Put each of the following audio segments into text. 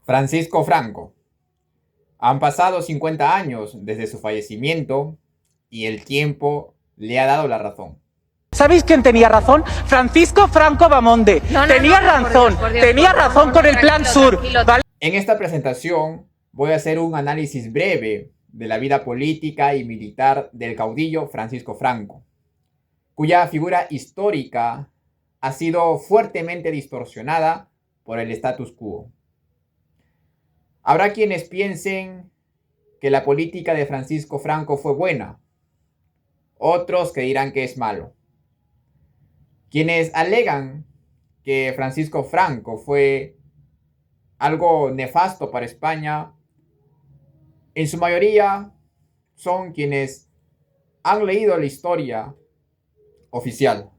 Francisco Franco. Han pasado 50 años desde su fallecimiento y el tiempo le ha dado la razón. ¿Sabéis quién tenía razón? Francisco Franco Bamonde. Tenía razón, tenía razón con el Plan Sur. ¿Vale? En esta presentación voy a hacer un análisis breve de la vida política y militar del caudillo Francisco Franco, cuya figura histórica ha sido fuertemente distorsionada por el status quo. Habrá quienes piensen que la política de Francisco Franco fue buena, otros que dirán que es malo. Quienes alegan que Francisco Franco fue algo nefasto para España, en su mayoría son quienes han leído la historia oficial,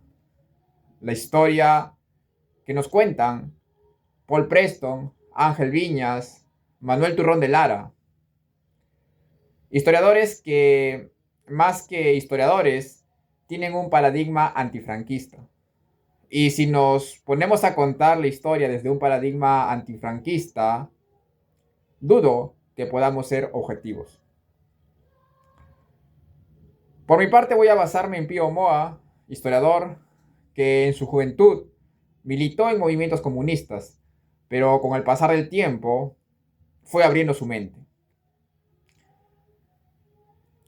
la historia que nos cuentan Paul Preston, Ángel Viñas, Manuel Turrón de Lara. Historiadores que, más que historiadores, tienen un paradigma antifranquista. Y si nos ponemos a contar la historia desde un paradigma antifranquista, dudo que podamos ser objetivos. Por mi parte voy a basarme en Pío Moa, historiador que en su juventud militó en movimientos comunistas, pero con el pasar del tiempo fue abriendo su mente.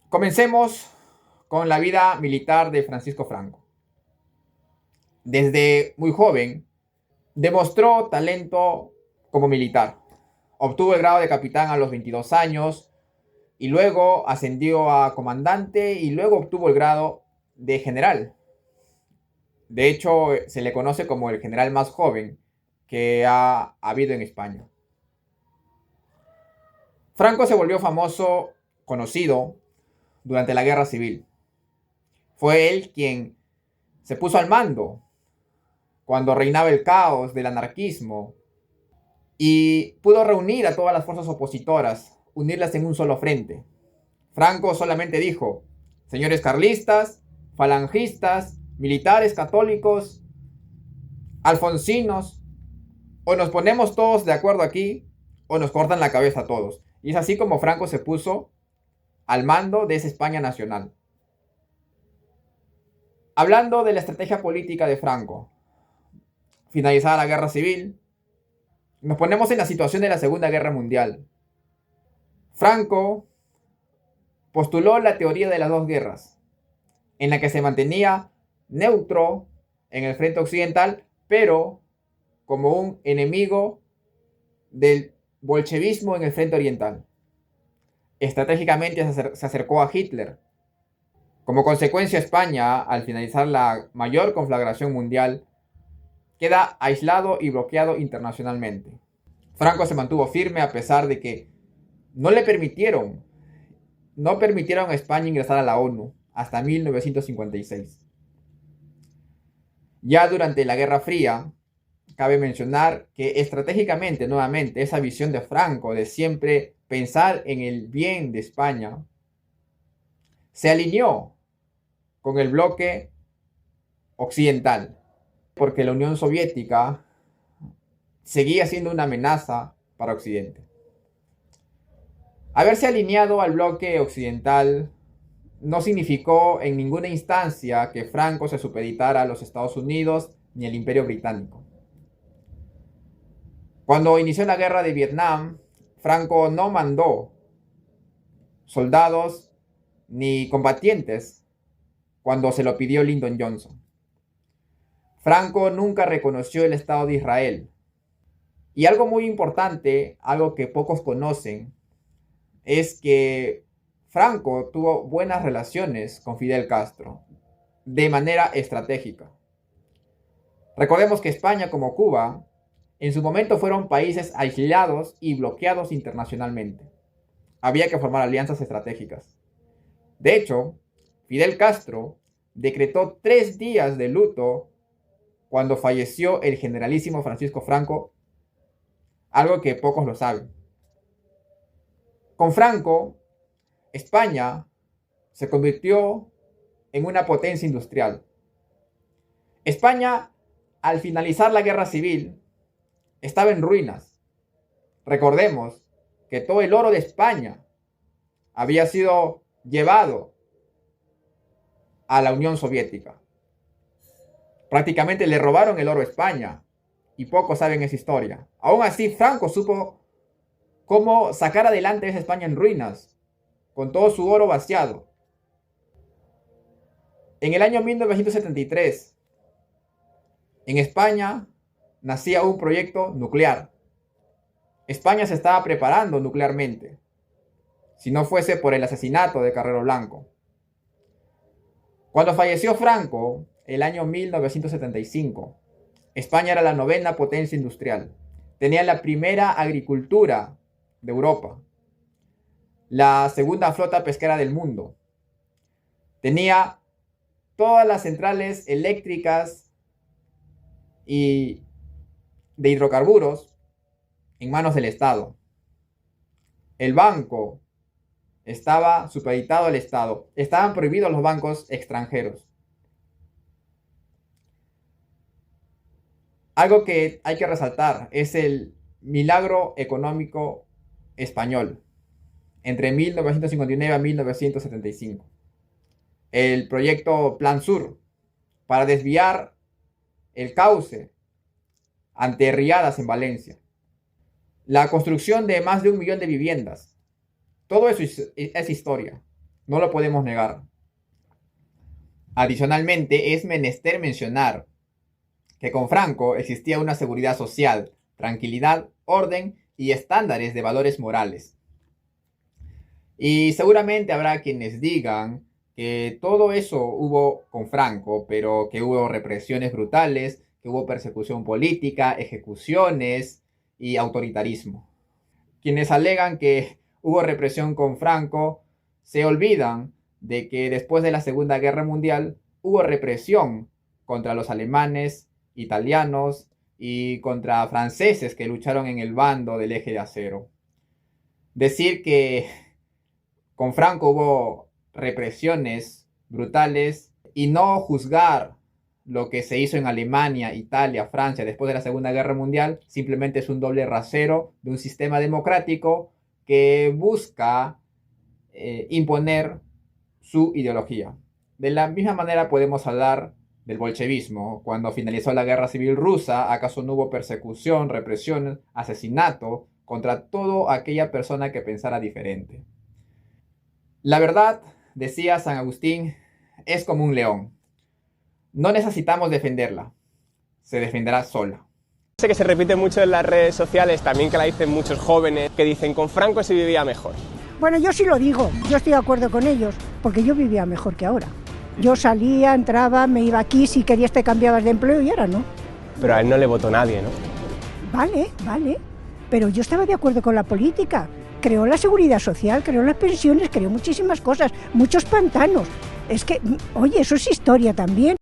Comencemos con la vida militar de Francisco Franco. Desde muy joven demostró talento como militar. Obtuvo el grado de capitán a los 22 años y luego ascendió a comandante y luego obtuvo el grado de general. De hecho, se le conoce como el general más joven que ha habido en España. Franco se volvió famoso, conocido, durante la Guerra Civil. Fue él quien se puso al mando cuando reinaba el caos del anarquismo y pudo reunir a todas las fuerzas opositoras, unirlas en un solo frente. Franco solamente dijo: señores carlistas, falangistas, militares católicos, alfonsinos, o nos ponemos todos de acuerdo aquí o nos cortan la cabeza a todos. Y es así como Franco se puso al mando de esa España nacional. Hablando de la estrategia política de Franco, finalizada la Guerra Civil, nos ponemos en la situación de la Segunda Guerra Mundial. Franco postuló la teoría de las dos guerras, en la que se mantenía neutro en el frente occidental, pero como un enemigo del bolchevismo en el frente oriental. Estratégicamente se acercó a Hitler. Como consecuencia, España, al finalizar la mayor conflagración mundial, queda aislado y bloqueado internacionalmente. Franco se mantuvo firme a pesar de que no permitieron a España ingresar a la ONU hasta 1956. Ya durante la Guerra Fría, cabe mencionar que estratégicamente, nuevamente, esa visión de Franco de siempre pensar en el bien de España se alineó con el bloque occidental, porque la Unión Soviética seguía siendo una amenaza para Occidente. Haberse alineado al bloque occidental no significó en ninguna instancia que Franco se supeditara a los Estados Unidos ni al Imperio Británico. Cuando inició la guerra de Vietnam, Franco no mandó soldados ni combatientes cuando se lo pidió Lyndon Johnson. Franco nunca reconoció el Estado de Israel. Y algo muy importante, algo que pocos conocen, es que Franco tuvo buenas relaciones con Fidel Castro, de manera estratégica. Recordemos que España, como Cuba, en su momento fueron países aislados y bloqueados internacionalmente. Había que formar alianzas estratégicas. De hecho, Fidel Castro decretó 3 días de luto cuando falleció el generalísimo Francisco Franco, algo que pocos lo saben. Con Franco, España se convirtió en una potencia industrial. España, al finalizar la Guerra Civil, estaba en ruinas. Recordemos que todo el oro de España había sido llevado a la Unión Soviética. Prácticamente le robaron el oro a España y pocos saben esa historia. Aún así, Franco supo cómo sacar adelante esa España en ruinas, con todo su oro vaciado. En el año 1973, en España nacía un proyecto nuclear. España se estaba preparando nuclearmente, si no fuese por el asesinato de Carrero Blanco. Cuando falleció Franco, el año 1975, España era la 9ª potencia industrial. Tenía la primera agricultura de Europa, la 2ª flota pesquera del mundo. Tenía todas las centrales eléctricas y de hidrocarburos en manos del Estado. El banco estaba supeditado al Estado. Estaban prohibidos los bancos extranjeros. Algo que hay que resaltar es el milagro económico español entre 1959 a 1975. El proyecto Plan Sur, para desviar el cauce ante riadas en Valencia. La construcción de más de 1 millón de viviendas. Todo eso es historia, no lo podemos negar. Adicionalmente, es menester mencionar que con Franco existía una seguridad social, tranquilidad, orden y estándares de valores morales. Y seguramente habrá quienes digan que todo eso hubo con Franco, pero que hubo represiones brutales, que hubo persecución política, ejecuciones y autoritarismo. Quienes alegan que hubo represión con Franco se olvidan de que después de la Segunda Guerra Mundial hubo represión contra los alemanes, italianos y contra franceses que lucharon en el bando del Eje de Acero. Decir que con Franco hubo represiones brutales y no juzgar lo que se hizo en Alemania, Italia, Francia después de la Segunda Guerra Mundial simplemente es un doble rasero de un sistema democrático que busca imponer su ideología. De la misma manera podemos hablar del bolchevismo. Cuando finalizó la Guerra Civil Rusa, ¿acaso no hubo persecución, represión, asesinato contra toda aquella persona que pensara diferente? La verdad, decía San Agustín, es como un león. No necesitamos defenderla, se defenderá sola. Sé que se repite mucho en las redes sociales, también que la dicen muchos jóvenes, que dicen con Franco se vivía mejor. Bueno, yo sí lo digo, yo estoy de acuerdo con ellos, porque yo vivía mejor que ahora. Yo salía, entraba, me iba aquí, si querías te cambiabas de empleo y ahora no. Pero a él no le votó nadie, ¿no? Vale, pero yo estaba de acuerdo con la política. Creó la seguridad social, creó las pensiones, creó muchísimas cosas, muchos pantanos. Es que, oye, eso es historia también.